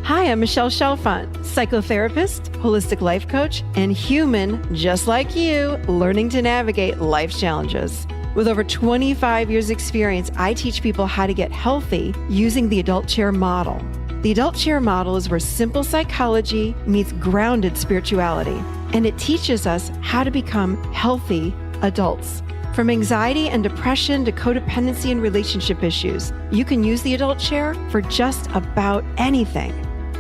Hi, I'm Michelle Chalfant, psychotherapist, holistic life coach, and human just like you, learning to navigate life's challenges. With over 25 years experience, I teach people how to get healthy using the adult chair model. The adult chair model is where simple psychology meets grounded spirituality, and it teaches us how to become healthy adults. From anxiety and depression to codependency and relationship issues, you can use the adult chair for just about anything.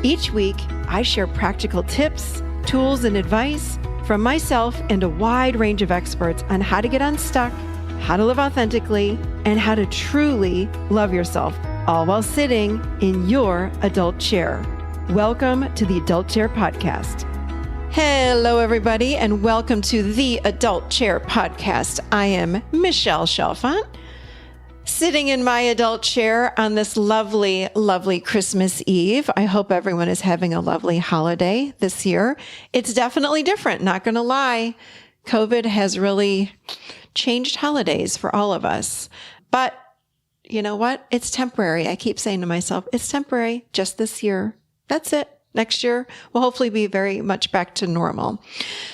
Each week, I share practical tips, tools, and advice from myself and a wide range of experts on how to get unstuck, how to live authentically, and how to truly love yourself, all while sitting in your adult chair. Welcome to the Adult Chair Podcast. Hello, everybody, and welcome to the Adult Chair Podcast. I am Michelle Chalfant, sitting in my adult chair on this lovely, lovely Christmas Eve. I hope everyone is having a lovely holiday this year. It's definitely different, not going to lie. COVID has really changed holidays for all of us. But you know what? It's temporary. I keep saying to myself, it's temporary, just this year. That's it. Next year, we'll hopefully be very much back to normal.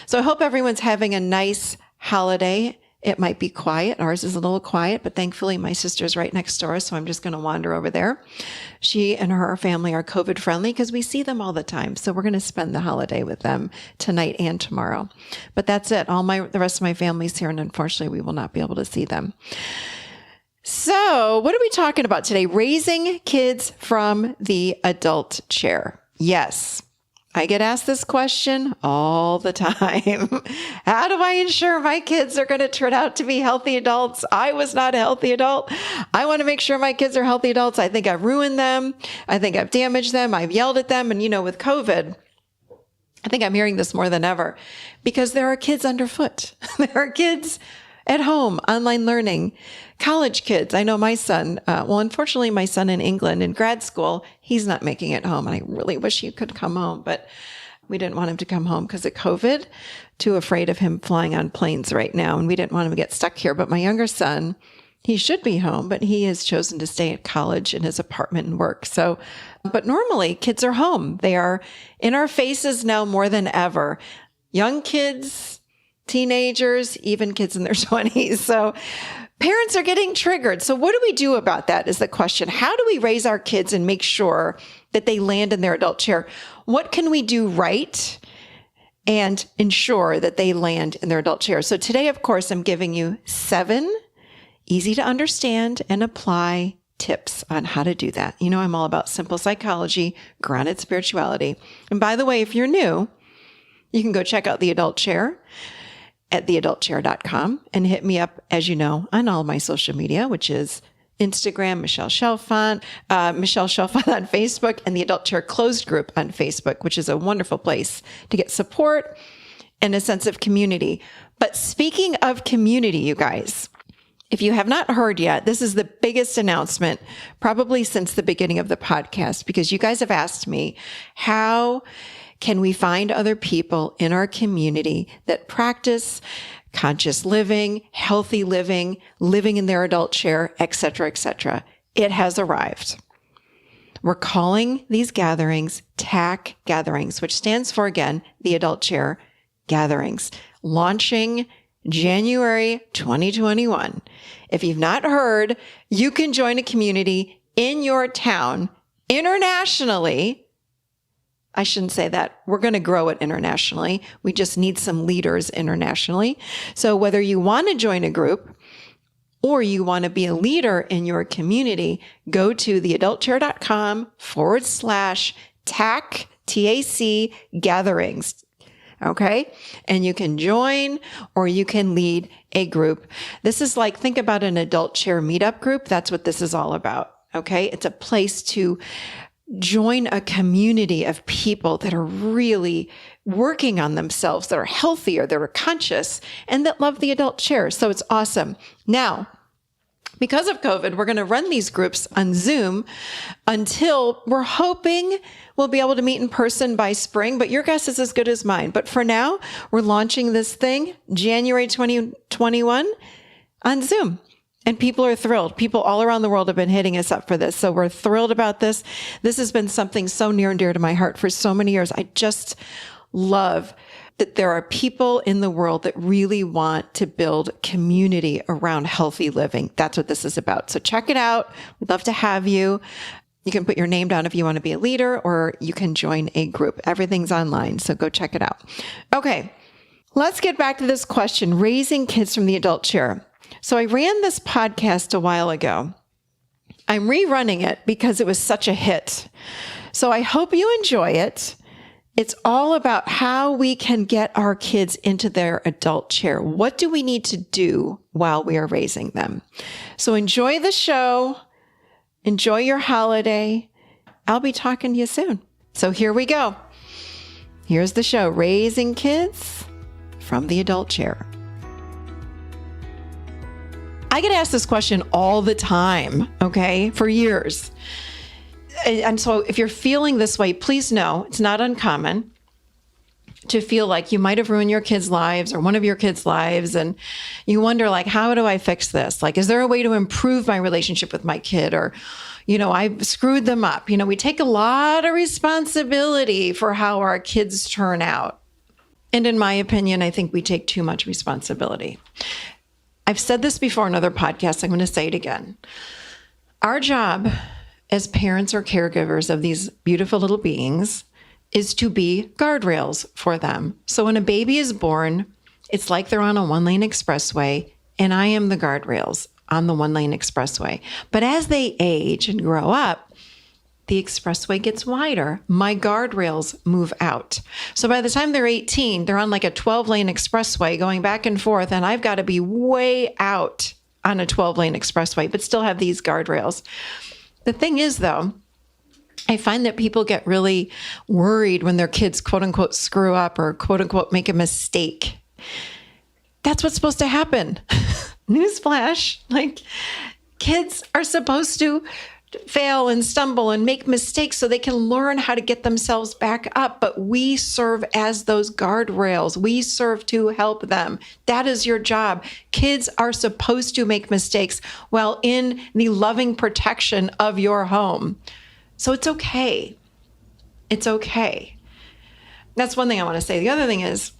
So I hope everyone's having a nice holiday. It might be quiet. Ours is a little quiet, but thankfully my sister's right next door, so I'm just going to wander over there. She and her family are COVID friendly because we see them all the time. So we're going to spend the holiday with them tonight and tomorrow. But that's it. The rest of my family's here, and unfortunately we will not be able to see them. So what are we talking about today? Raising kids from the adult chair. Yes. I get asked this question all the time. How do I ensure my kids are going to turn out to be healthy adults? I was not a healthy adult. I want to make sure my kids are healthy adults. I think I've ruined them. I think I've damaged them. I've yelled at them. And with COVID, I think I'm hearing this more than ever because there are kids underfoot. There are kids at home, online learning, college kids. I know my son, unfortunately, my son in England in grad school, he's not making it home. And I really wish he could come home, but we didn't want him to come home because of COVID. Too afraid of him flying on planes right now. And we didn't want him to get stuck here. But my younger son, he should be home, but he has chosen to stay at college in his apartment and work. So, but normally kids are home. They are in our faces now more than ever. Young kids, teenagers, even kids in their 20s. So parents are getting triggered. So what do we do about that is the question. How do we raise our kids and make sure that they land in their adult chair? What can we do right and ensure that they land in their adult chair? So today, of course, I'm giving you 7 easy to understand and apply tips on how to do that. I'm all about simple psychology, grounded spirituality. And by the way, if you're new, you can go check out the Adult Chair at theadultchair.com and hit me up, as you know, on all my social media, which is Instagram, Michelle Chalfant on Facebook, and the Adult Chair Closed Group on Facebook, which is a wonderful place to get support and a sense of community. But speaking of community, you guys, if you have not heard yet, this is the biggest announcement probably since the beginning of the podcast, because you guys have asked me, how can we find other people in our community that practice conscious living, healthy living, living in their adult chair, etc., etc.? It has arrived. We're calling these gatherings TAC gatherings, which stands for, again, the Adult Chair Gatherings, launching January 2021. If you've not heard, you can join a community in your town internationally. I shouldn't say that. We're going to grow it internationally. We just need some leaders internationally. So whether you want to join a group or you want to be a leader in your community, go to theadultchair.com/TAC, TAC gatherings. Okay. And you can join or you can lead a group. This is like, think about an adult chair meetup group. That's what this is all about. Okay. It's a place to join a community of people that are really working on themselves, that are healthier, that are conscious, and that love the adult chair. So it's awesome. Now, because of COVID, we're going to run these groups on Zoom until we're hoping we'll be able to meet in person by spring, but your guess is as good as mine. But for now, we're launching this thing January 2021 on Zoom. And people are thrilled. People all around the world have been hitting us up for this. So we're thrilled about this. This has been something so near and dear to my heart for so many years. I just love that there are people in the world that really want to build community around healthy living. That's what this is about. So check it out. We'd love to have you. You can put your name down if you want to be a leader, or you can join a group. Everything's online, so go check it out. Okay, let's get back to this question, raising kids from the adult chair. So I ran this podcast a while ago. I'm rerunning it because it was such a hit. So I hope you enjoy it. It's all about how we can get our kids into their adult chair. What do we need to do while we are raising them? So enjoy the show. Enjoy your holiday. I'll be talking to you soon. So here we go. Here's the show, Raising Kids from the Adult Chair. I get asked this question all the time, okay, for years. And so if you're feeling this way, please know it's not uncommon to feel like you might have ruined your kids' lives or one of your kids' lives. And you wonder, like, how do I fix this? Like, is there a way to improve my relationship with my kid? Or, I've screwed them up. We take a lot of responsibility for how our kids turn out. And in my opinion, I think we take too much responsibility. I've said this before in other podcasts. I'm going to say it again. Our job as parents or caregivers of these beautiful little beings is to be guardrails for them. So when a baby is born, it's like they're on a one-lane expressway, and I am the guardrails on the one-lane expressway. But as they age and grow up, the expressway gets wider. My guardrails move out. So by the time they're 18, they're on like a 12-lane expressway going back and forth, and I've got to be way out on a 12-lane expressway, but still have these guardrails. The thing is, though, I find that people get really worried when their kids, quote unquote, screw up or quote unquote, make a mistake. That's what's supposed to happen. Newsflash, like, kids are supposed to fail and stumble and make mistakes so they can learn how to get themselves back up. But we serve as those guardrails. We serve to help them. That is your job. Kids are supposed to make mistakes while in the loving protection of your home. So it's okay. It's okay. That's one thing I want to say. The other thing is,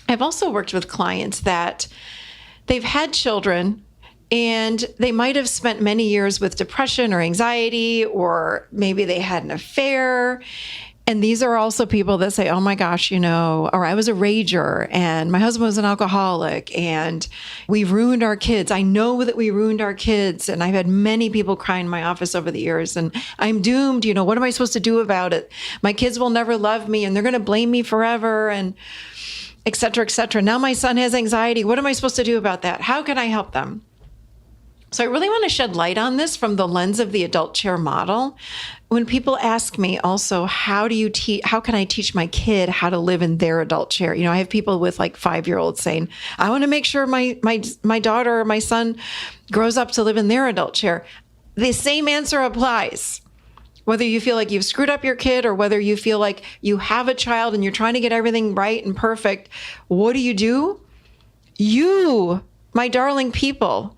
I've also worked with clients that they've had children and they might have spent many years with depression or anxiety, or maybe they had an affair. And these are also people that say, oh my gosh, or I was a rager and my husband was an alcoholic and we ruined our kids. I know that we ruined our kids. And I've had many people cry in my office over the years, and I'm doomed. What am I supposed to do about it? My kids will never love me and they're going to blame me forever, and et cetera, et cetera. Now my son has anxiety. What am I supposed to do about that? How can I help them? So I really want to shed light on this from the lens of the adult chair model. When people ask me also, how can I teach my kid how to live in their adult chair? I have people with like 5-year-olds saying, I want to make sure my daughter or my son grows up to live in their adult chair. The same answer applies. Whether you feel like you've screwed up your kid or whether you feel like you have a child and you're trying to get everything right and perfect, what do? You, my darling people,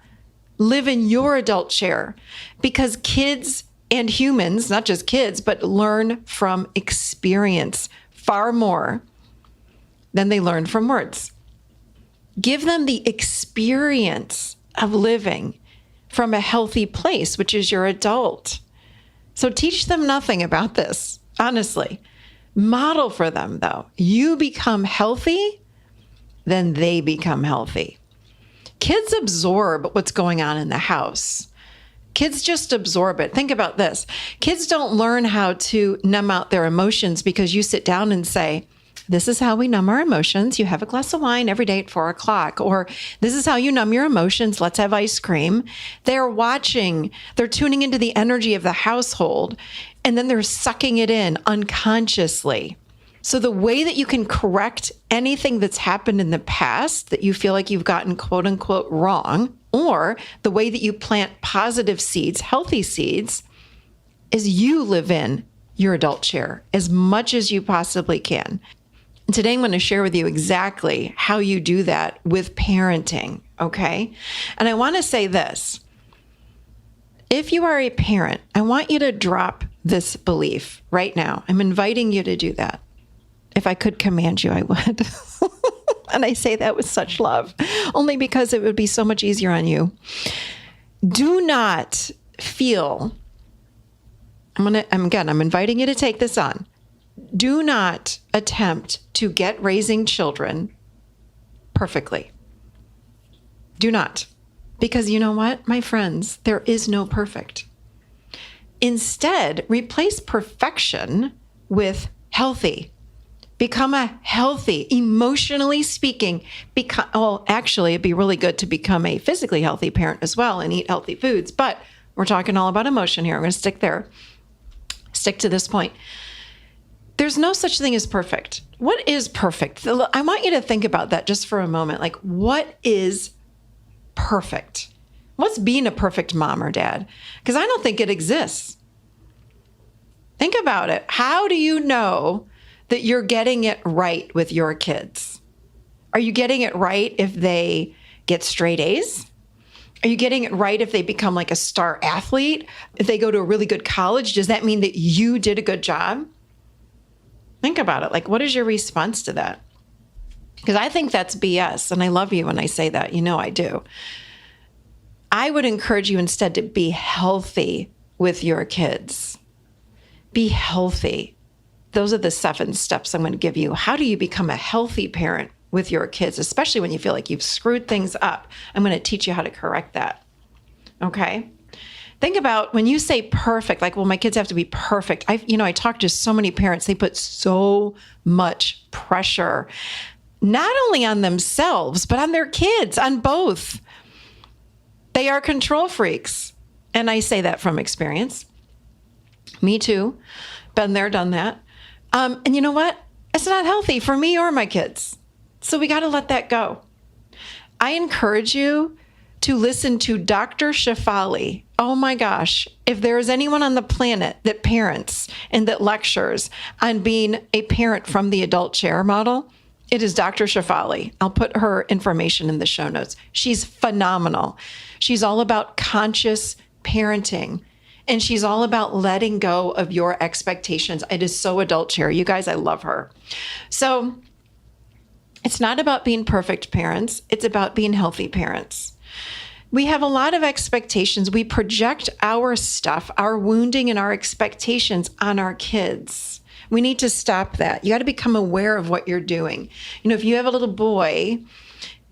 live in your adult chair, because kids and humans, not just kids, but learn from experience far more than they learn from words. Give them the experience of living from a healthy place, which is your adult. So teach them nothing about this, honestly. Model for them, though. You become healthy, then they become healthy. Kids absorb what's going on in the house. Kids just absorb it. Think about this. Kids don't learn how to numb out their emotions because you sit down and say, this is how we numb our emotions. You have a glass of wine every day at 4:00. Or this is how you numb your emotions. Let's have ice cream. They're watching. They're tuning into the energy of the household, and then they're sucking it in unconsciously. So the way that you can correct anything that's happened in the past that you feel like you've gotten quote unquote wrong, or the way that you plant positive seeds, healthy seeds, is you live in your adult chair as much as you possibly can. And today I'm going to share with you exactly how you do that with parenting, okay? And I want to say this. If you are a parent, I want you to drop this belief right now. I'm inviting you to do that. If I could command you, I would. And I say that with such love, only because it would be so much easier on you. Do not feel, I'm inviting you to take this on. Do not attempt to get raising children perfectly. Do not. Because you know what, my friends, there is no perfect. Instead, replace perfection with healthy. Become a healthy, emotionally speaking, actually, it'd be really good to become a physically healthy parent as well and eat healthy foods. But we're talking all about emotion here. I'm going to stick there. Stick to this point. There's no such thing as perfect. What is perfect? I want you to think about that just for a moment. Like, what is perfect? What's being a perfect mom or dad? Because I don't think it exists. Think about it. How do you know that you're getting it right with your kids? Are you getting it right if they get straight A's? Are you getting it right if they become like a star athlete? If they go to a really good college, does that mean that you did a good job? Think about it. Like, what is your response to that? Because I think that's BS. And I love you when I say that. You know I do. I would encourage you instead to be healthy with your kids. Be healthy. Those are the 7 steps I'm going to give you. How do you become a healthy parent with your kids, especially when you feel like you've screwed things up? I'm going to teach you how to correct that. Okay? Think about when you say perfect, like, well, my kids have to be perfect. I talk to so many parents, they put so much pressure, not only on themselves, but on their kids, on both. They are control freaks. And I say that from experience. Me too. Been there, done that. And you know what? It's not healthy for me or my kids. So we got to let that go. I encourage you to listen to Dr. Shefali. Oh my gosh. If there is anyone on the planet that parents and that lectures on being a parent from the adult chair model, it is Dr. Shefali. I'll put her information in the show notes. She's phenomenal. She's all about conscious parenting. And she's all about letting go of your expectations. It is so adult chair. You guys, I love her. So it's not about being perfect parents. It's about being healthy parents. We have a lot of expectations. We project our stuff, our wounding and our expectations on our kids. We need to stop that. You got to become aware of what you're doing. If you have a little boy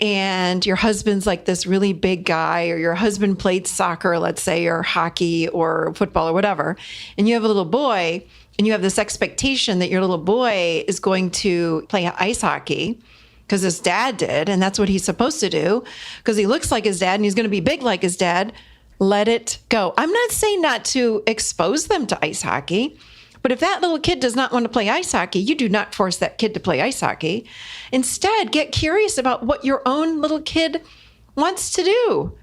and your husband's like this really big guy, or your husband played soccer, let's say, or hockey or football or whatever, and you have a little boy and you have this expectation that your little boy is going to play ice hockey because his dad did, and that's what he's supposed to do because he looks like his dad and he's going to be big like his dad, let it go. I'm not saying not to expose them to ice hockey. But if that little kid does not want to play ice hockey, you do not force that kid to play ice hockey. Instead, get curious about what your own little kid wants to do.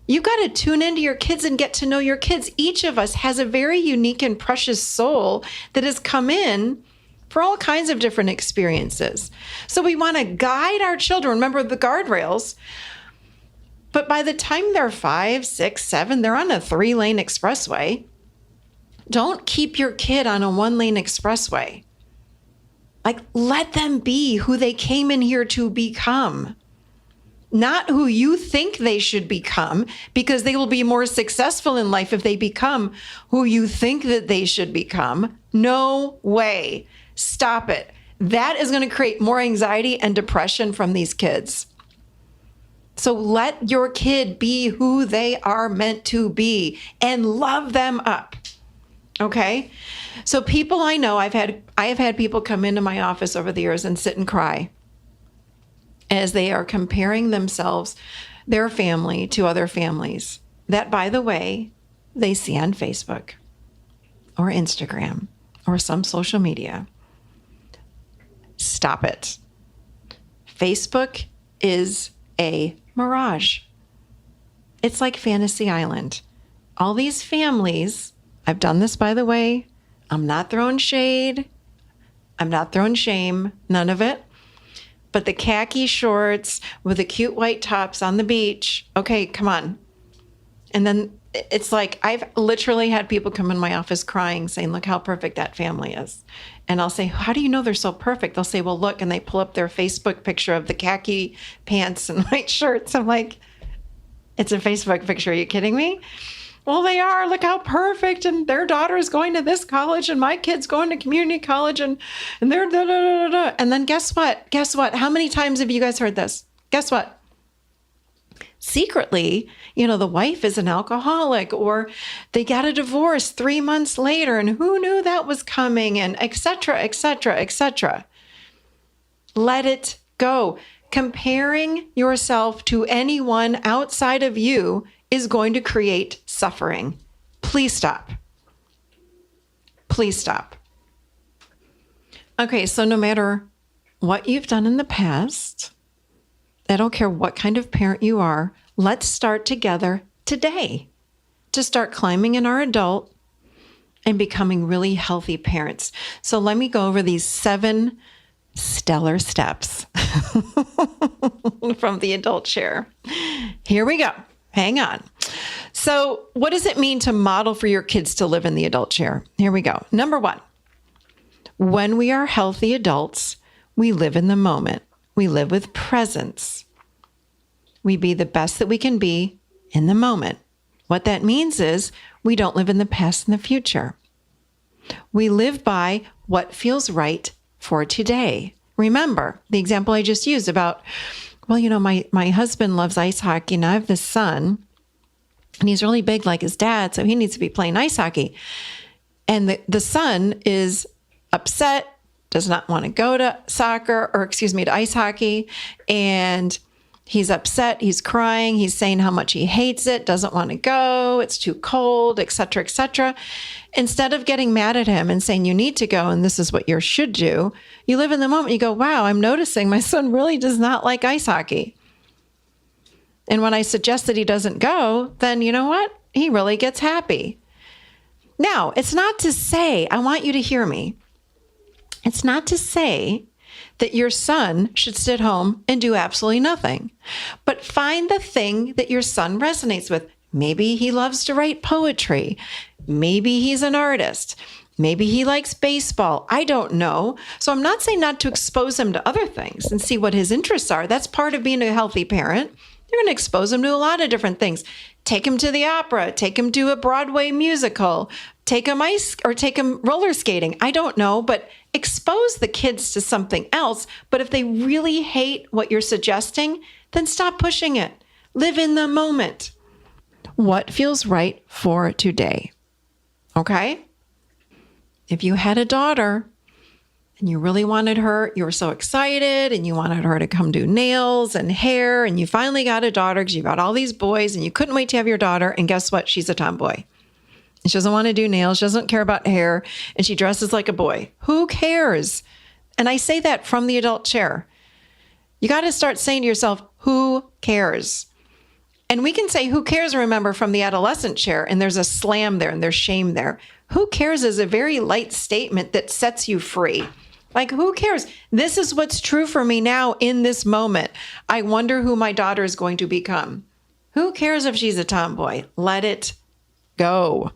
You got to tune into your kids and get to know your kids. Each of us has a very unique and precious soul that has come in for all kinds of different experiences. So we want to guide our children. Remember the guardrails. But by the time they're 5, 6, 7, they're on a 3-lane expressway. Don't keep your kid on a 1-lane expressway. Like, let them be who they came in here to become, not who you think they should become, because they will be more successful in life if they become who you think that they should become. No way. Stop it. That is going to create more anxiety and depression from these kids. So let your kid be who they are meant to be and love them up. Okay. So people I know, I have had people come into my office over the years and sit and cry as they are comparing themselves, their family, to other families that, by the way, they see on Facebook or Instagram or some social media. Stop it. Facebook is a mirage. It's like Fantasy Island. All these families, I've done this, by the way. I'm not throwing shade. I'm not throwing shame, none of it. But the khaki shorts with the cute white tops on the beach, okay, come on. And then it's like, I've literally had people come in my office crying, saying, look how perfect that family is. And I'll say, how do you know they're so perfect? They'll say, well, look, and they pull up their Facebook picture of the khaki pants and white shirts. I'm like, it's a Facebook picture. Are you kidding me? Well, they are. Look how perfect. And their daughter is going to this college and my kid's going to community college and they're da, da, da, da, da. And then guess what? Guess what? How many times have you guys heard this? Guess what? Secretly, the wife is an alcoholic or they got a divorce 3 months later and who knew that was coming and et cetera, et cetera, et cetera. Let it go. Comparing yourself to anyone outside of you is going to create suffering. Please stop. Please stop. Okay, so no matter what you've done in the past, I don't care what kind of parent you are, let's start together today to start climbing in our adult and becoming really healthy parents. So let me go over these 7 stellar steps from the adult chair. Here we go. Hang on. So what does it mean to model for your kids to live in the adult chair? Here we go. Number 1, when we are healthy adults, we live in the moment. We live with presence. We be the best that we can be in the moment. What that means is we don't live in the past and the future. We live by what feels right for today. Remember the example I just used about, well, my husband loves ice hockey and I have this son and he's really big like his dad, so he needs to be playing ice hockey. And the son is upset, does not want to go to to ice hockey. And he's upset, he's crying, he's saying how much he hates it, doesn't want to go, it's too cold, et cetera, et cetera. Instead of getting mad at him and saying, you need to go and this is what you should do, you live in the moment. You go, wow, I'm noticing my son really does not like ice hockey. And when I suggest that he doesn't go, then you know what? He really gets happy. Now, it's not to say, I want you to hear me. It's not to say that your son should sit home and do absolutely nothing, but find the thing that your son resonates with. Maybe he loves to write poetry. Maybe he's an artist. Maybe he likes baseball. I don't know. So I'm not saying not to expose him to other things and see what his interests are. That's part of being a healthy parent. You're going to expose him to a lot of different things. Take him to the opera, take him to a Broadway musical, take him roller skating. I don't know, but expose the kids to something else. But if they really hate what you're suggesting, then stop pushing it. Live in the moment. What feels right for today? Okay? If you had a daughter and you really wanted her, you were so excited and you wanted her to come do nails and hair, and you finally got a daughter because you got all these boys and you couldn't wait to have your daughter. And guess what? She's a tomboy. She doesn't want to do nails. She doesn't care about hair. And she dresses like a boy. Who cares? And I say that from the adult chair. You got to start saying to yourself, who cares? And we can say, who cares, remember, from the adolescent chair. And there's a slam there and there's shame there. Who cares is a very light statement that sets you free. Like, who cares? This is what's true for me now in this moment. I wonder who my daughter is going to become. Who cares if she's a tomboy? Let it go.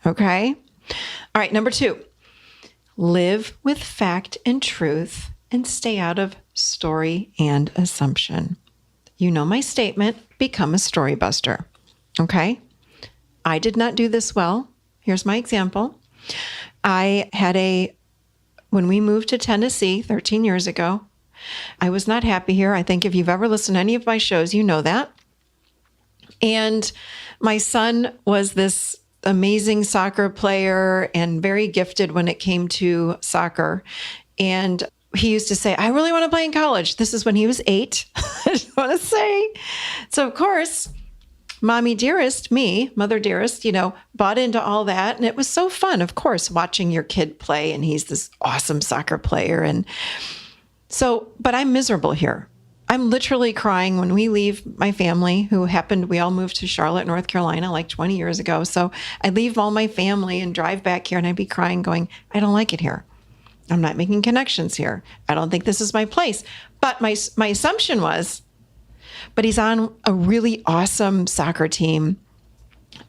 Okay? All right, number 2, live with fact and truth and stay out of story and assumption. You know my statement, become a story buster. Okay? I did not do this well. Here's my example. When we moved to Tennessee 13 years ago, I was not happy here. I think if you've ever listened to any of my shows, you know that. And my son was this amazing soccer player and very gifted when it came to soccer. And he used to say, I really want to play in college. This is when he was 8. I just want to say. So, of course, Mommy dearest, me, mother dearest, bought into all that. And it was so fun, of course, watching your kid play. And he's this awesome soccer player. And so, but I'm miserable here. I'm literally crying when we leave my family, we all moved to Charlotte, North Carolina, like 20 years ago. So I leave all my family and drive back here and I'd be crying going, I don't like it here. I'm not making connections here. I don't think this is my place. But my assumption was, but he's on a really awesome soccer team.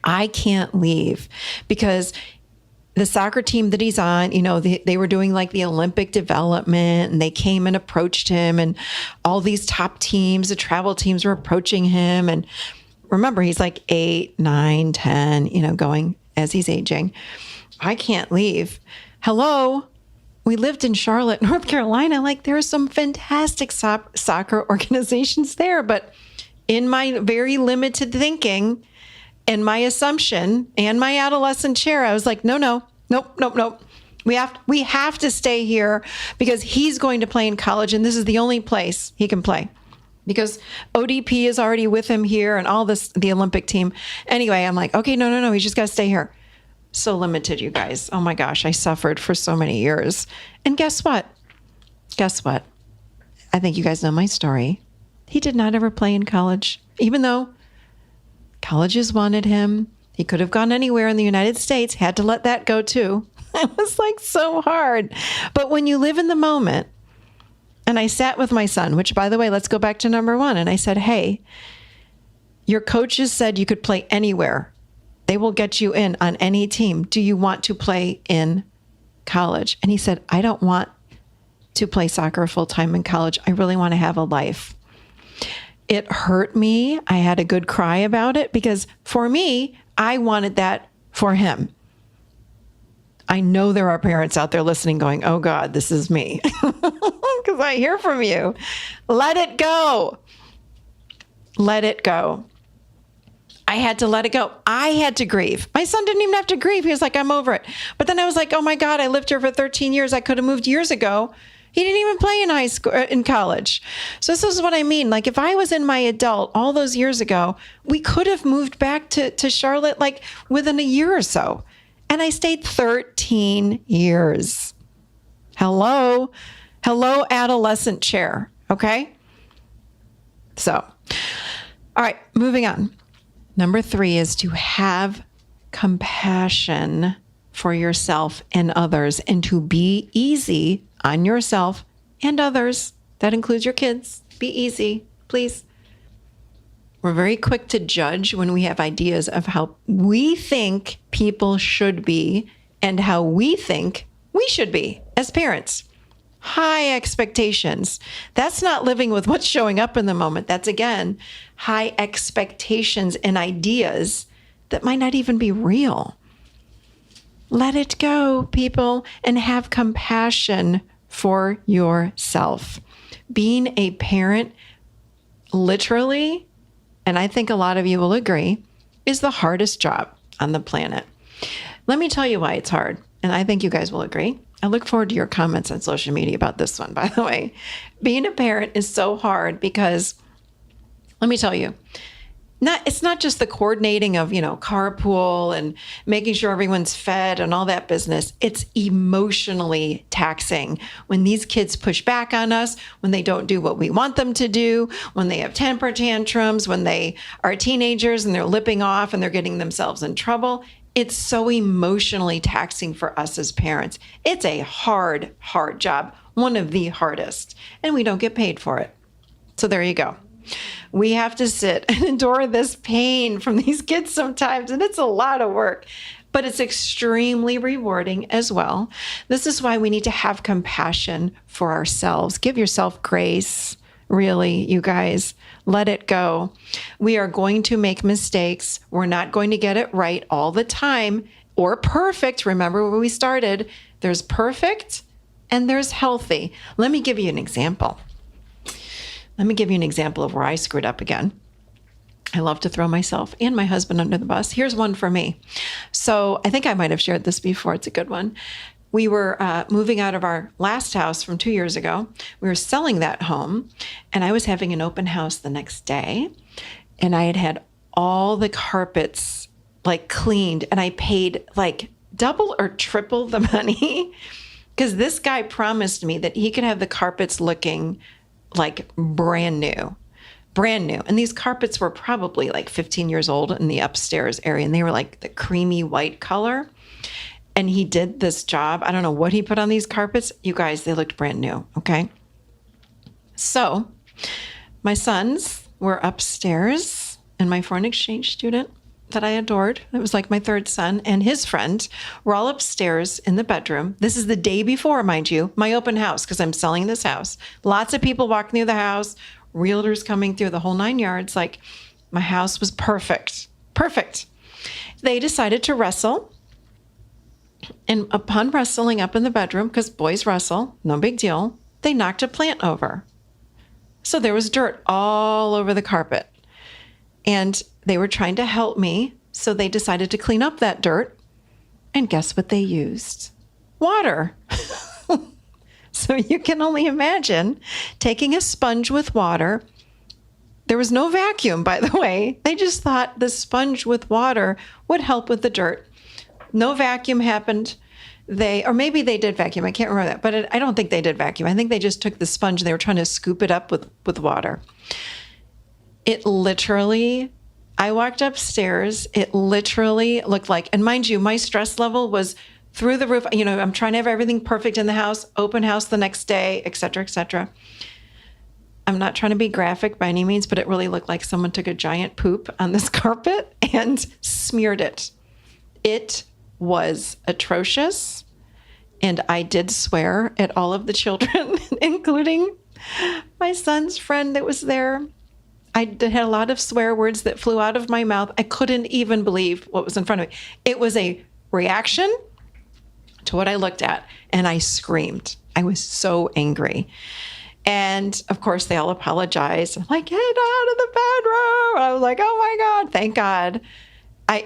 I can't leave because the soccer team that he's on, they were doing like the Olympic development, and they came and approached him, and all these top teams, the travel teams were approaching him. And remember, he's like 8, 9, 10, going as he's aging. I can't leave. Hello. We lived in Charlotte, North Carolina. Like, there are some fantastic soccer organizations there, but in my very limited thinking and my assumption and my adolescent chair, I was like, nope. We have to stay here because he's going to play in college, and this is the only place he can play because ODP is already with him here and all this, the Olympic team. Anyway, I'm like, okay, no. He's just got to stay here. So limited, you guys. Oh my gosh, I suffered for so many years. And guess what? I think you guys know my story. He did not ever play in college, even though colleges wanted him. He could have gone anywhere in the United States, had to let that go too. It was like so hard. But when you live in the moment, and I sat with my son, which, by the way, let's go back to number 1. And I said, hey, your coaches said you could play anywhere. They will get you in on any team. Do you want to play in college? And he said, I don't want to play soccer full-time in college. I really want to have a life. It hurt me. I had a good cry about it because for me, I wanted that for him. I know there are parents out there listening going, oh God, this is me. Because I hear from you. Let it go. Let it go. I had to let it go. I had to grieve. My son didn't even have to grieve. He was like, I'm over it. But then I was like, oh my God, I lived here for 13 years. I could have moved years ago. He didn't even play in high school, in college. So this is what I mean. Like if I was in my adult all those years ago, we could have moved back to Charlotte like within a year or so. And I stayed 13 years. Hello, adolescent chair. Okay. So, all right, moving on. Number 3 is to have compassion for yourself and others and to be easy on yourself and others. That includes your kids. Be easy, please. We're very quick to judge when we have ideas of how we think people should be and how we think we should be as parents. High expectations. That's not living with what's showing up in the moment. That's, again, high expectations and ideas that might not even be real. Let it go, people, and have compassion for yourself. Being a parent, literally, and I think a lot of you will agree, is the hardest job on the planet. Let me tell you why it's hard, and I think you guys will agree. I look forward to your comments on social media about this one, by the way. Being a parent is so hard because, let me tell you, it's not just the coordinating of, carpool and making sure everyone's fed and all that business. It's emotionally taxing when these kids push back on us, when they don't do what we want them to do, when they have temper tantrums, when they are teenagers and they're lipping off and they're getting themselves in trouble. It's so emotionally taxing for us as parents. It's a hard, hard job, one of the hardest, and we don't get paid for it. So there you go. We have to sit and endure this pain from these kids sometimes, and it's a lot of work, but it's extremely rewarding as well. This is why we need to have compassion for ourselves. Give yourself grace. Really, you guys, let it go. We are going to make mistakes. We're not going to get it right all the time or perfect. Remember where we started. There's perfect and there's healthy. Let me give you an example. Of where I screwed up again. I love to throw myself and my husband under the bus. Here's one for me. So I think I might have shared this before. It's a good one. We were moving out of our last house from 2 years ago. We were selling that home, and I was having an open house the next day, and I had all the carpets cleaned, and I paid double or triple the money because this guy promised me that he could have the carpets looking brand new. And these carpets were probably 15 years old in the upstairs area, and they were the creamy white color. And he did this job. I don't know what he put on these carpets. You guys, they looked brand new. Okay. So my sons were upstairs, and my foreign exchange student that I adored, it was like my third son, and his friend were all upstairs in the bedroom. This is the day before, mind you, my open house, because I'm selling this house. Lots of people walking through the house, realtors coming through, the whole 9 yards. Like, my house was perfect. Perfect. They decided to wrestle. And upon wrestling up in the bedroom, because boys wrestle, no big deal, they knocked a plant over. So there was dirt all over the carpet. And they were trying to help me. So they decided to clean up that dirt. And guess what they used? Water. So you can only imagine taking a sponge with water. There was no vacuum, by the way. They just thought the sponge with water would help with the dirt. No vacuum happened. Or maybe they did vacuum. I can't remember that, but I don't think they did vacuum. I think they just took the sponge and they were trying to scoop it up with water. It literally, I walked upstairs. It literally looked like, and mind you, my stress level was through the roof. You know, I'm trying to have everything perfect in the house, open house the next day, et cetera, et cetera. I'm not trying to be graphic by any means, but it really looked like someone took a giant poop on this carpet and smeared it. It was atrocious. And I did swear at all of the children, including my son's friend that was there. I had a lot of swear words that flew out of my mouth. I couldn't even believe what was in front of me. It was a reaction to what I looked at, and I screamed. I was so angry. And of course, they all apologized. I'm like, get out of the bedroom. I was like, oh my God, thank God.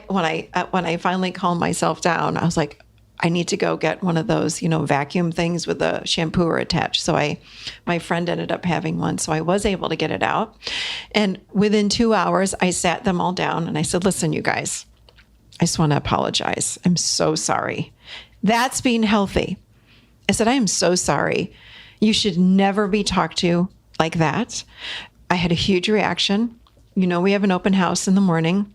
When I finally calmed myself down, I was like, I need to go get one of those, vacuum things with a shampooer attached. So my friend ended up having one. So I was able to get it out. And within 2 hours, I sat them all down and I said, listen, you guys, I just want to apologize. I'm so sorry. That's being healthy. I said, I am so sorry. You should never be talked to like that. I had a huge reaction. We have an open house in the morning.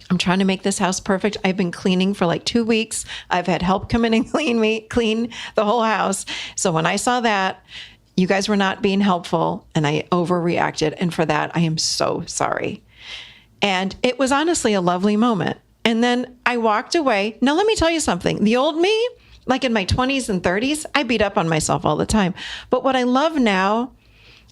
I'm trying to make this house perfect. I've been cleaning for like 2 weeks. I've had help come in and clean the whole house. So when I saw that, you guys were not being helpful and I overreacted. And for that, I am so sorry. And it was honestly a lovely moment. And then I walked away. Now, let me tell you something. The old me, like in my 20s and 30s, I beat up on myself all the time. But what I love now,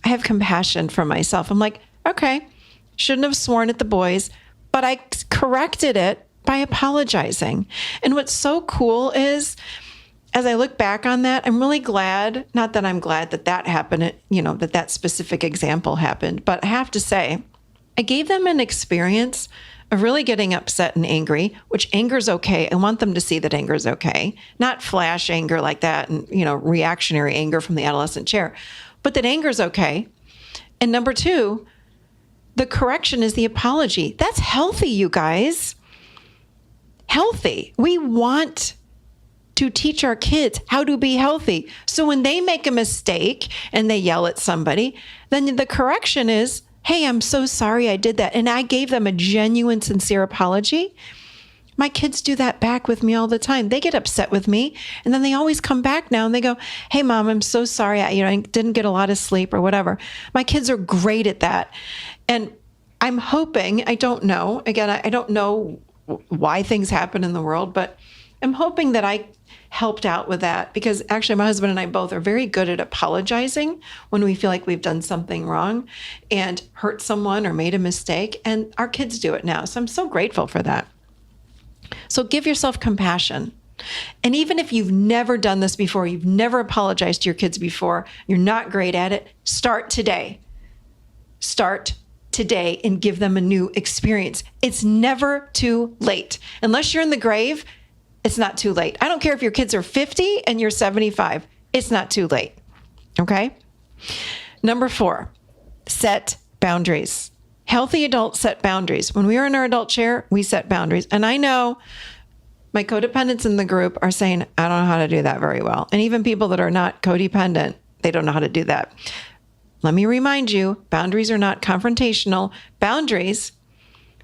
I have compassion for myself. I'm like, okay, shouldn't have sworn at the boys, but I corrected it by apologizing. And what's so cool is, as I look back on that, I'm really glad, not that I'm glad that happened, that specific example happened, but I have to say, I gave them an experience of really getting upset and angry, which anger is okay. I want them to see that anger is okay, not flash anger like that and, reactionary anger from the adolescent chair, but that anger is okay. And number two, the correction is the apology. That's healthy, you guys. Healthy. We want to teach our kids how to be healthy. So when they make a mistake and they yell at somebody, then the correction is, hey, I'm so sorry I did that. And I gave them a genuine, sincere apology. My kids do that back with me all the time. They get upset with me. And then they always come back now and they go, hey, Mom, I'm so sorry. I didn't get a lot of sleep or whatever. My kids are great at that. And I'm hoping, I don't know, again, I don't know why things happen in the world, but I'm hoping that I helped out with that because actually my husband and I both are very good at apologizing when we feel like we've done something wrong and hurt someone or made a mistake. And our kids do it now. So I'm so grateful for that. So give yourself compassion. And even if you've never done this before, you've never apologized to your kids before, you're not great at it, start today. Start today and give them a new experience. It's never too late. Unless you're in the grave, it's not too late. I don't care if your kids are 50 and you're 75. It's not too late. Okay? Number 4, set boundaries. Healthy adults set boundaries. When we are in our adult chair, we set boundaries. And I know my codependents in the group are saying, I don't know how to do that very well. And even people that are not codependent, they don't know how to do that. Let me remind you, boundaries are not confrontational. Boundaries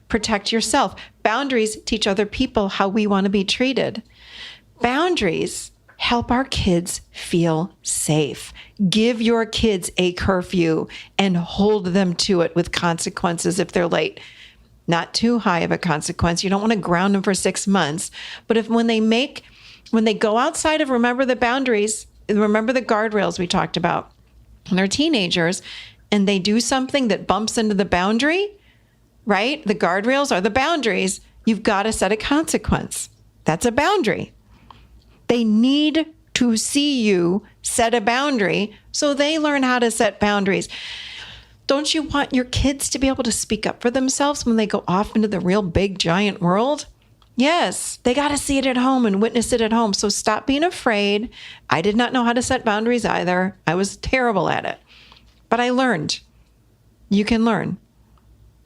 protect yourself. Boundaries teach other people how we want to be treated. Boundaries help our kids feel safe. Give your kids a curfew and hold them to it with consequences if they're late. Not too high of a consequence. You don't want to ground them for 6 months. But when they go outside of remember the boundaries, remember the guardrails we talked about, when they're teenagers and they do something that bumps into the boundary, right? The guardrails are the boundaries. You've got to set a consequence. That's a boundary. They need to see you set a boundary so they learn how to set boundaries. Don't you want your kids to be able to speak up for themselves when they go off into the real big giant world? Yes, they got to see it at home and witness it at home. So stop being afraid. I did not know how to set boundaries either. I was terrible at it, but I learned. You can learn.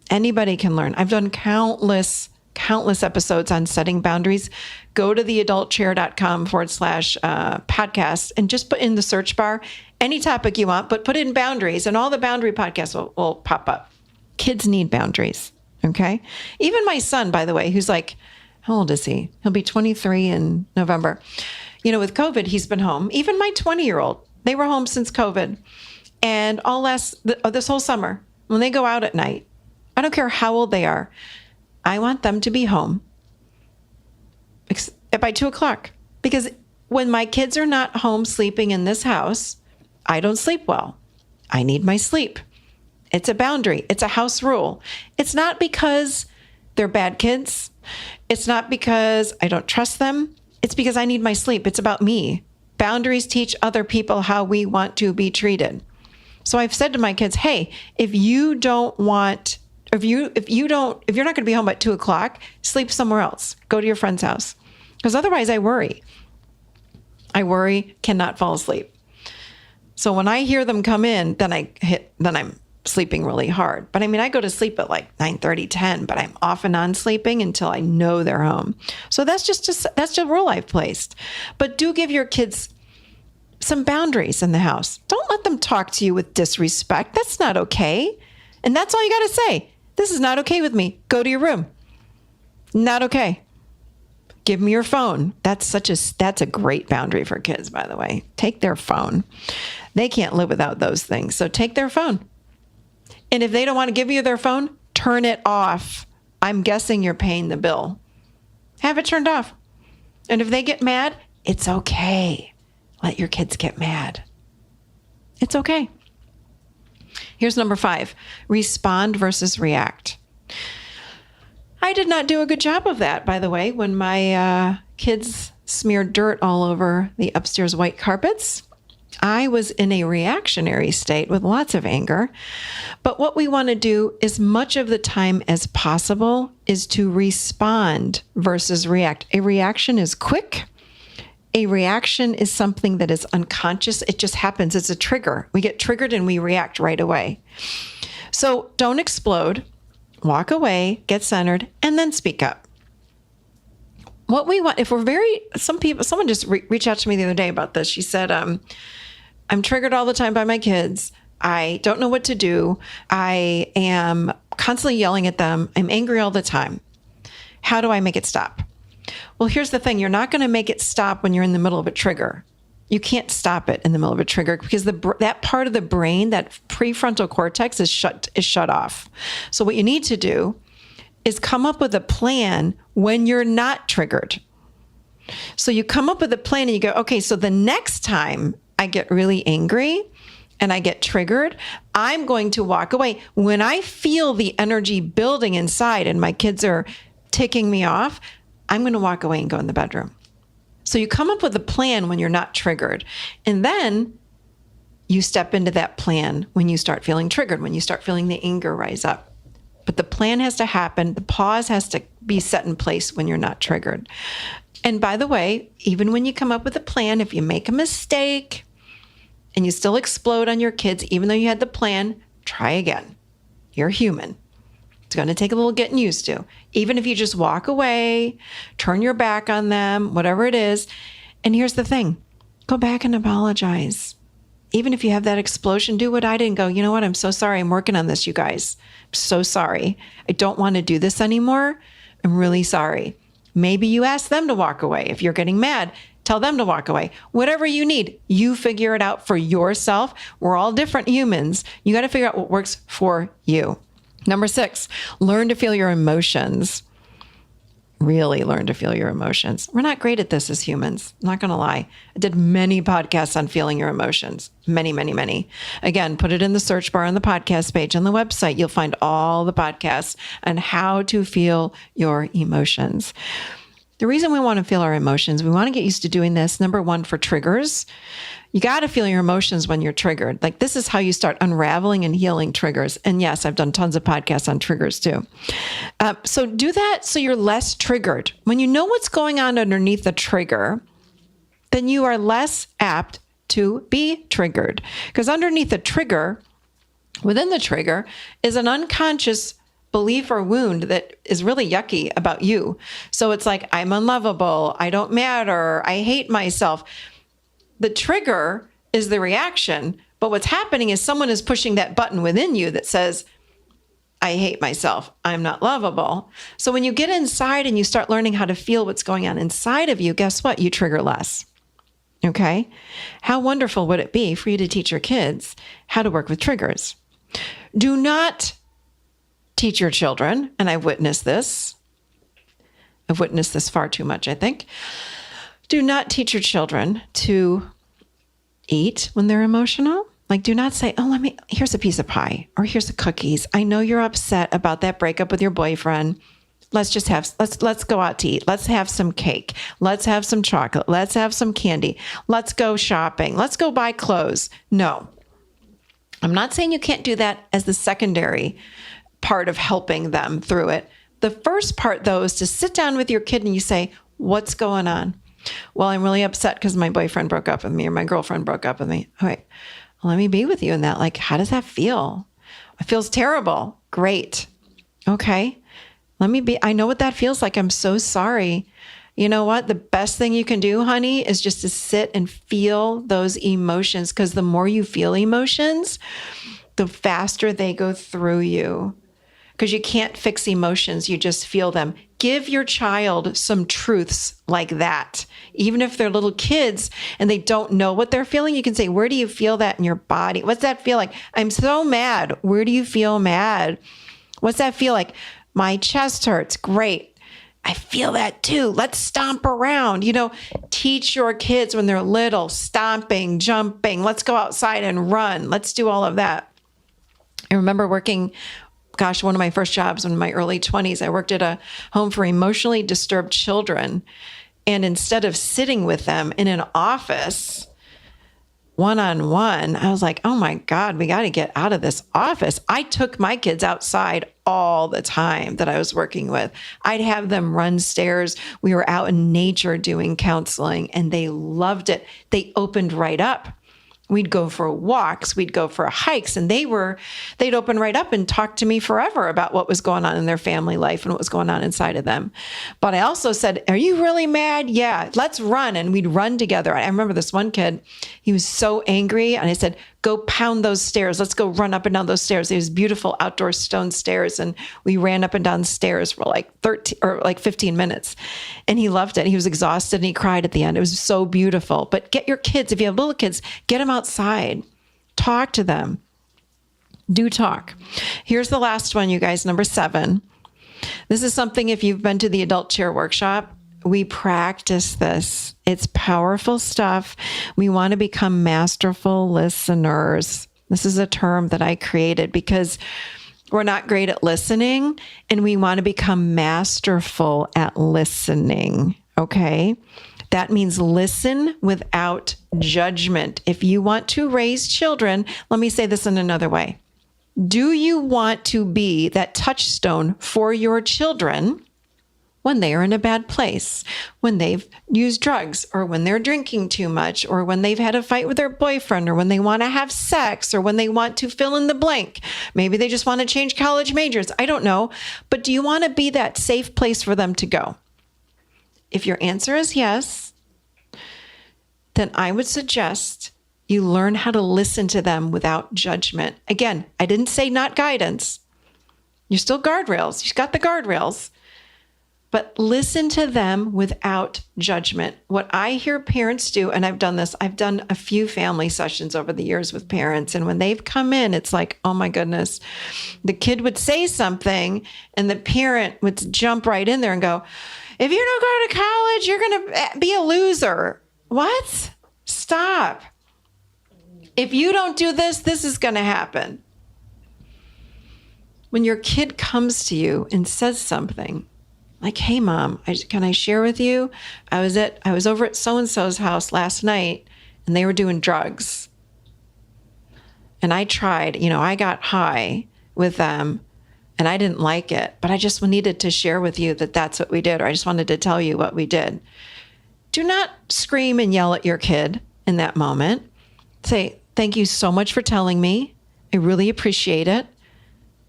Anybody can learn. I've done countless episodes on setting boundaries. Go to theadultchair.com/podcast and just put in the search bar any topic you want, but put in boundaries and all the boundary podcasts will pop up. Kids need boundaries. Okay. Even my son, by the way, who's like, how old is he? He'll be 23 in November. With COVID, he's been home. Even my 20-year-old, they were home since COVID. And this whole summer, when they go out at night, I don't care how old they are, I want them to be home by 2:00, because when my kids are not home sleeping in this house, I don't sleep well. I need my sleep. It's a boundary. It's a house rule. It's not because they're bad kids. It's not because I don't trust them. It's because I need my sleep. It's about me. Boundaries teach other people how we want to be treated. So I've said to my kids, hey, if you're not going to be home at 2:00, sleep somewhere else. Go to your friend's house. Because otherwise I worry. Cannot fall asleep. So when I hear them come in, then I'm sleeping really hard. But I go to sleep at like 9:30, 10, but I'm off and on sleeping until I know they're home. So that's just a rule I've placed. But do give your kids some boundaries in the house. Don't let them talk to you with disrespect. That's not okay. And that's all you got to say. This is not okay with me. Go to your room. Not okay. Give me your phone. That's a great boundary for kids, by the way. Take their phone. They can't live without those things. So take their phone. And if they don't want to give you their phone, turn it off. I'm guessing you're paying the bill. Have it turned off. And if they get mad, it's okay. Let your kids get mad. It's okay. Here's number 5, respond versus react. I did not do a good job of that, by the way, when my kids smeared dirt all over the upstairs white carpets. I was in a reactionary state with lots of anger. But what we want to do as much of the time as possible is to respond versus react. A reaction is quick. A reaction is something that is unconscious. It just happens. It's a trigger. We get triggered and we react right away. So don't explode. Walk away, get centered, and then speak up. What we want, someone just reached out to me the other day about this. She said, I'm triggered all the time by my kids. I don't know what to do. I am constantly yelling at them. I'm angry all the time. How do I make it stop? Well, here's the thing. You're not going to make it stop when you're in the middle of a trigger. You can't stop it in the middle of a trigger because that part of the brain, that prefrontal cortex is shut off. So what you need to do is come up with a plan when you're not triggered. So you come up with a plan and you go, okay, so the next time I get really angry and I get triggered, I'm going to walk away. When I feel the energy building inside and my kids are ticking me off, I'm going to walk away and go in the bedroom. So you come up with a plan when you're not triggered. And then you step into that plan when you start feeling triggered, when you start feeling the anger rise up. But the plan has to happen. The pause has to be set in place when you're not triggered. And by the way, even when you come up with a plan, if you make a mistake and you still explode on your kids, even though you had the plan, try again. You're human. It's going to take a little getting used to. Even if you just walk away, turn your back on them, whatever it is. And here's the thing. Go back and apologize. Even if you have that explosion, do what I did and go, you know what? I'm so sorry. I'm working on this, you guys. I'm so sorry. I don't want to do this anymore. I'm really sorry. Maybe you ask them to walk away. If you're getting mad, tell them to walk away. Whatever you need, you figure it out for yourself. We're all different humans. You got to figure out what works for you. Number 6, learn to feel your emotions. Really learn to feel your emotions. We're not great at this as humans. I'm not going to lie. I did many podcasts on feeling your emotions. Many, many, many. Again, put it in the search bar on the podcast page on the website. You'll find all the podcasts on how to feel your emotions. The reason we want to feel our emotions, we want to get used to doing this. Number 1, for triggers. You got to feel your emotions when you're triggered. Like, this is how you start unraveling and healing triggers. And yes, I've done tons of podcasts on triggers too. So do that so you're less triggered. When you know what's going on underneath the trigger, then you are less apt to be triggered. Because underneath the trigger, within the trigger, is an unconscious belief or wound that is really yucky about you. So it's like, I'm unlovable, I don't matter, I hate myself. The trigger is the reaction, but what's happening is someone is pushing that button within you that says, I hate myself, I'm not lovable. So when you get inside and you start learning how to feel what's going on inside of you, guess what? You trigger less. Okay? How wonderful would it be for you to teach your kids how to work with triggers? Do not teach your children, and I've witnessed this. I've witnessed this far too much, I think. Do not teach your children to eat when they're emotional. Like, do not say, oh, here's a piece of pie, or here's the cookies. I know you're upset about that breakup with your boyfriend. Let's go out to eat. Let's have some cake. Let's have some chocolate. Let's have some candy. Let's go shopping. Let's go buy clothes. No. I'm not saying you can't do that as the secondary part of helping them through it. The first part, though, is to sit down with your kid and you say, what's going on? Well, I'm really upset because my boyfriend broke up with me, or my girlfriend broke up with me. All right, well, let me be with you in that. Like, how does that feel? It feels terrible. Great. Okay. I know what that feels like. I'm so sorry. You know what? The best thing you can do, honey, is just to sit and feel those emotions, because the more you feel emotions, the faster they go through you. Because you can't fix emotions, you just feel them. Give your child some truths like that. Even if they're little kids and they don't know what they're feeling, you can say, where do you feel that in your body? What's that feel like? I'm so mad. Where do you feel mad? What's that feel like? My chest hurts. Great. I feel that too. Let's stomp around. Teach your kids when they're little, stomping, jumping. Let's go outside and run. Let's do all of that. I remember working, one of my first jobs in my early 20s, I worked at a home for emotionally disturbed children. And instead of sitting with them in an office, one-on-one, I was like, oh my God, we got to get out of this office. I took my kids outside all the time that I was working with. I'd have them run stairs. We were out in nature doing counseling, and they loved it. They opened right up. We'd go for walks, we'd go for hikes, and they'd open right up and talk to me forever about what was going on in their family life and what was going on inside of them. But I also said, are you really mad? Yeah, let's run. And we'd run together. I remember this one kid, he was so angry. And I said, go pound those stairs. Let's go run up and down those stairs. It was beautiful outdoor stone stairs. And we ran up and down stairs for like 15 minutes. And he loved it. He was exhausted and he cried at the end. It was so beautiful. But get your kids, if you have little kids, get them outside. Talk to them. Do talk. Here's the last one, you guys, number 7. This is something, if you've been to the adult chair workshop, we practice this. It's powerful stuff. We want to become masterful listeners. This is a term that I created because we're not great at listening, and we want to become masterful at listening. Okay? That means listen without judgment. If you want to raise children, let me say this in another way. Do you want to be that touchstone for your children when they are in a bad place, when they've used drugs, or when they're drinking too much, or when they've had a fight with their boyfriend, or when they want to have sex, or when they want to fill in the blank? Maybe they just want to change college majors. I don't know. But do you want to be that safe place for them to go? If your answer is yes, then I would suggest you learn how to listen to them without judgment. Again, I didn't say not guidance. You're still guardrails. You've got the guardrails. but listen to them without judgment. What I hear parents do, and I've done this, I've done a few family sessions over the years with parents. And when they've come in, it's like, oh my goodness, the kid would say something and the parent would jump right in there and go, if you don't go to college, you're going to be a loser. What? Stop. If you don't do this, this is going to happen. When your kid comes to you and says something like, hey, Mom, can I share with you? I was over at so-and-so's house last night and they were doing drugs. And I tried, I got high with them and I didn't like it, but I just needed to share with you that that's what we did, or I just wanted to tell you what we did. Do not scream and yell at your kid in that moment. Say, thank you so much for telling me. I really appreciate it.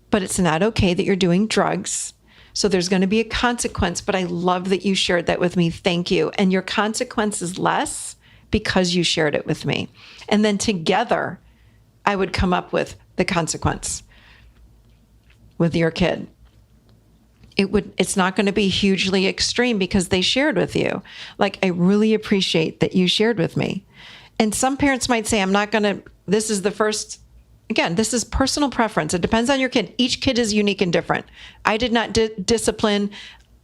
But it's not okay that you're doing drugs. So there's going to be a consequence, but I love that you shared that with me. Thank you. And your consequence is less because you shared it with me. And then together, I would come up with the consequence with your kid. It's not going to be hugely extreme because they shared with you. Like, I really appreciate that you shared with me. And some parents might say, this is the first. Again, this is personal preference. It depends on your kid. Each kid is unique and different. I did not discipline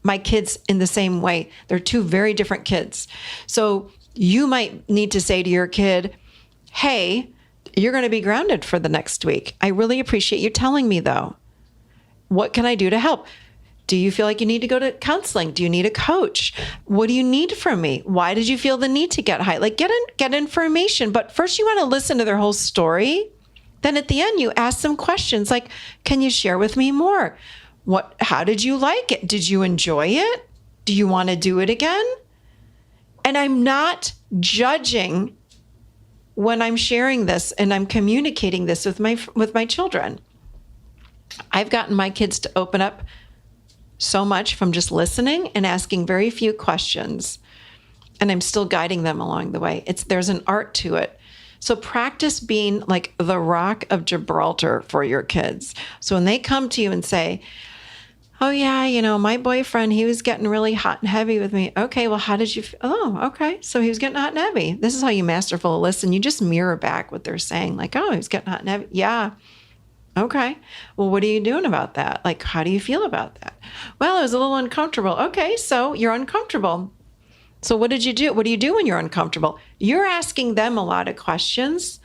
my kids in the same way. They're two very different kids. So you might need to say to your kid, hey, you're going to be grounded for the next week. I really appreciate you telling me, though. What can I do to help? Do you feel like you need to go to counseling? Do you need a coach? What do you need from me? Why did you feel the need to get high? Like, get information. But first, you want to listen to their whole story. Then at the end, you ask them questions like, can you share with me more? How did you like it? Did you enjoy it? Do you want to do it again? And I'm not judging when I'm sharing this and I'm communicating this with my children. I've gotten my kids to open up so much from just listening and asking very few questions. And I'm still guiding them along the way. There's an art to it. So practice being like the rock of Gibraltar for your kids. So when they come to you and say, oh yeah, my boyfriend, he was getting really hot and heavy with me. Okay, well, how did you feel? Oh, okay. So he was getting hot and heavy. This is how you masterful listen. You just mirror back what they're saying. Like, oh, he was getting hot and heavy. Yeah. Okay. Well, what are you doing about that? Like, how do you feel about that? Well, I was a little uncomfortable. Okay. So you're uncomfortable. So what did you do? What do you do when you're uncomfortable? You're asking them a lot of questions.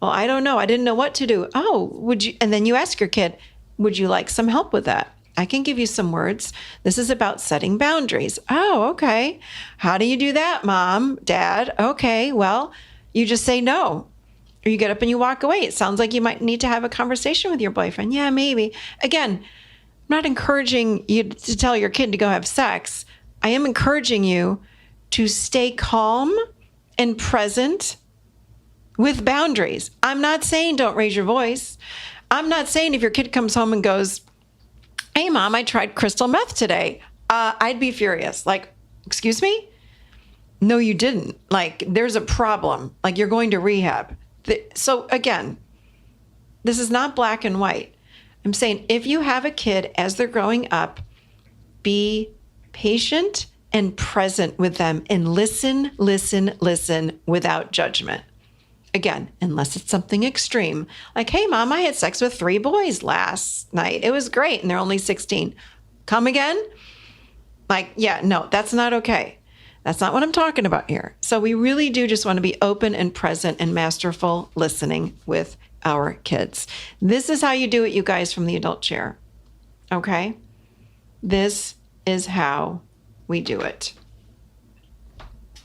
Well, I don't know. I didn't know what to do. Oh, would you? And then you ask your kid, would you like some help with that? I can give you some words. This is about setting boundaries. Oh, okay. How do you do that, Mom, Dad? Okay, well, you just say no. Or you get up and you walk away. It sounds like you might need to have a conversation with your boyfriend. Yeah, maybe. Again, I'm not encouraging you to tell your kid to go have sex. I am encouraging you to stay calm and present with boundaries. I'm not saying don't raise your voice. I'm not saying if your kid comes home and goes, hey, Mom, I tried crystal meth today. I'd be furious. Like, excuse me? No, you didn't. Like, there's a problem. Like, you're going to rehab. So again, this is not black and white. I'm saying if you have a kid as they're growing up, be patient and present with them and listen without judgment. Again, unless it's something extreme, like, hey, Mom, I had sex with 3 boys last night. It was great. And they're only 16. Come again? Like, yeah, no, that's not okay. That's not what I'm talking about here. So we really do just want to be open and present and masterful listening with our kids. This is how you do it, you guys, from the adult chair. Okay? This is how we do it.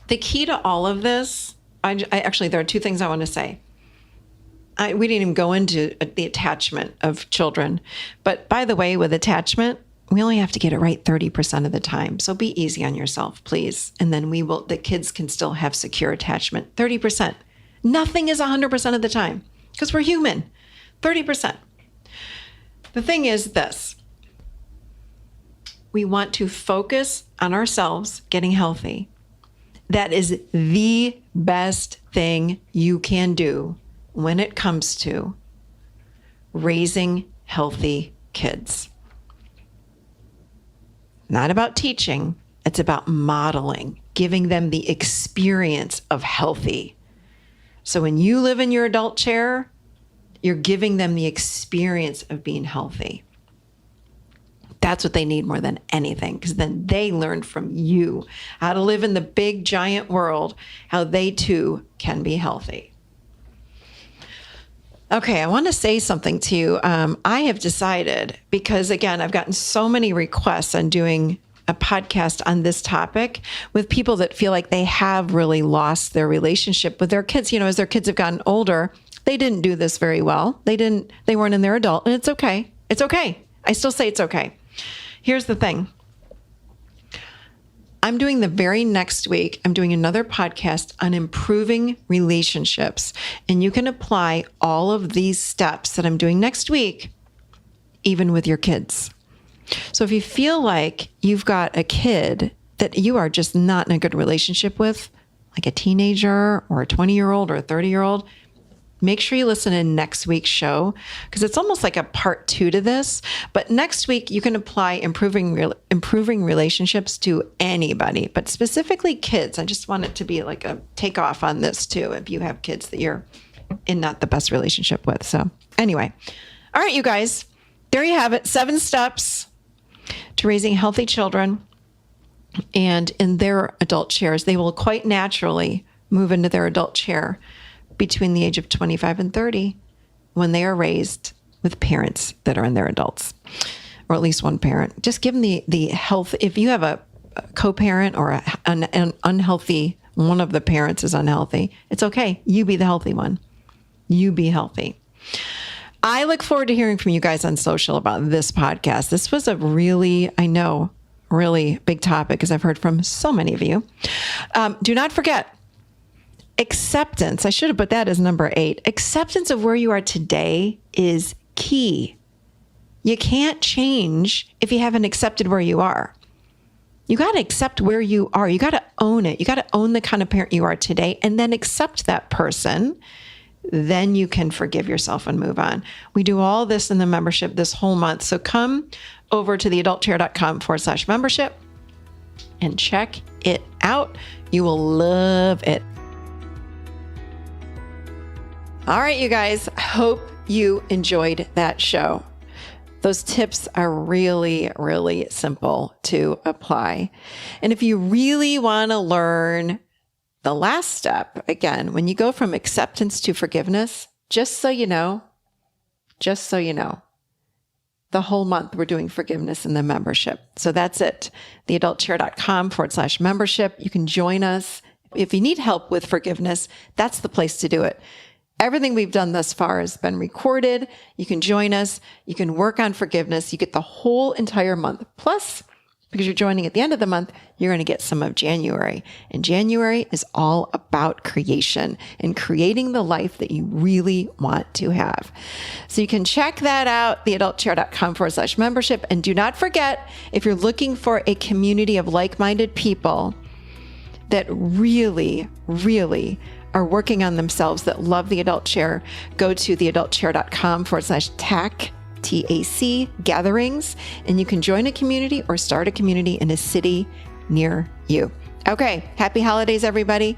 The key to all of this, actually, there are 2 things I want to say. We didn't even go into the attachment of children. But by the way, with attachment, we only have to get it right 30% of the time. So be easy on yourself, please. And then the kids can still have secure attachment. 30%. Nothing is 100% of the time because we're human. 30%. The thing is this. We want to focus on ourselves getting healthy. That is the best thing you can do when it comes to raising healthy kids. not about teaching. It's about modeling, giving them the experience of healthy. So when you live in your adult chair, you're giving them the experience of being healthy. That's what they need more than anything, because then they learn from you how to live in the big, giant world, how they too can be healthy. Okay, I want to say something to you. I have decided, because again, I've gotten so many requests on doing a podcast on this topic with people that feel like they have really lost their relationship with their kids. As their kids have gotten older, they didn't do this very well. They weren't in their adult, and it's okay. It's okay. I still say it's okay. Here's the thing. I'm doing the very next week, I'm doing another podcast on improving relationships. And you can apply all of these steps that I'm doing next week, even with your kids. So if you feel like you've got a kid that you are just not in a good relationship with, like a teenager or a 20-year-old or a 30-year-old, make sure you listen to next week's show, because it's almost like a part 2 to this. But next week, you can apply improving relationships to anybody, but specifically kids. I just want it to be like a takeoff on this too, if you have kids that you're in not the best relationship with. So anyway, all right, you guys, there you have it. 7 steps to raising healthy children. And in their adult chairs, they will quite naturally move into their adult chair between the age of 25 and 30 when they are raised with parents that are in their adults, or at least one parent. Just give them the health. If you have a co-parent or an unhealthy, one of the parents is unhealthy, it's okay. You be the healthy one. You be healthy. I look forward to hearing from you guys on social about this podcast. This was a really big topic, because I've heard from so many of you. Do not forget, acceptance. I should have put that as number 8. Acceptance of where you are today is key. You can't change if you haven't accepted where you are. You got to accept where you are. You got to own it. You got to own the kind of parent you are today, and then accept that person. Then you can forgive yourself and move on. We do all this in the membership this whole month. So come over to theadultchair.com/membership and check it out. You will love it. All right, you guys, I hope you enjoyed that show. Those tips are really, really simple to apply. And if you really want to learn the last step, again, when you go from acceptance to forgiveness, just so you know, the whole month we're doing forgiveness in the membership. So that's it. theadultchair.com/membership. You can join us. If you need help with forgiveness, that's the place to do it. Everything we've done thus far has been recorded. You can join us. You can work on forgiveness. You get the whole entire month. Plus, because you're joining at the end of the month, you're going to get some of January. And January is all about creation and creating the life that you really want to have. So you can check that out, theadultchair.com/membership. And do not forget, if you're looking for a community of like-minded people that really, really are working on themselves, that love the adult chair, go to theadultchair.com/TAC, TAC gatherings, and you can join a community or start a community in a city near you. Okay. Happy holidays, everybody.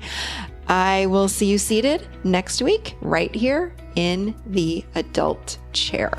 I will see you seated next week right here in the adult chair.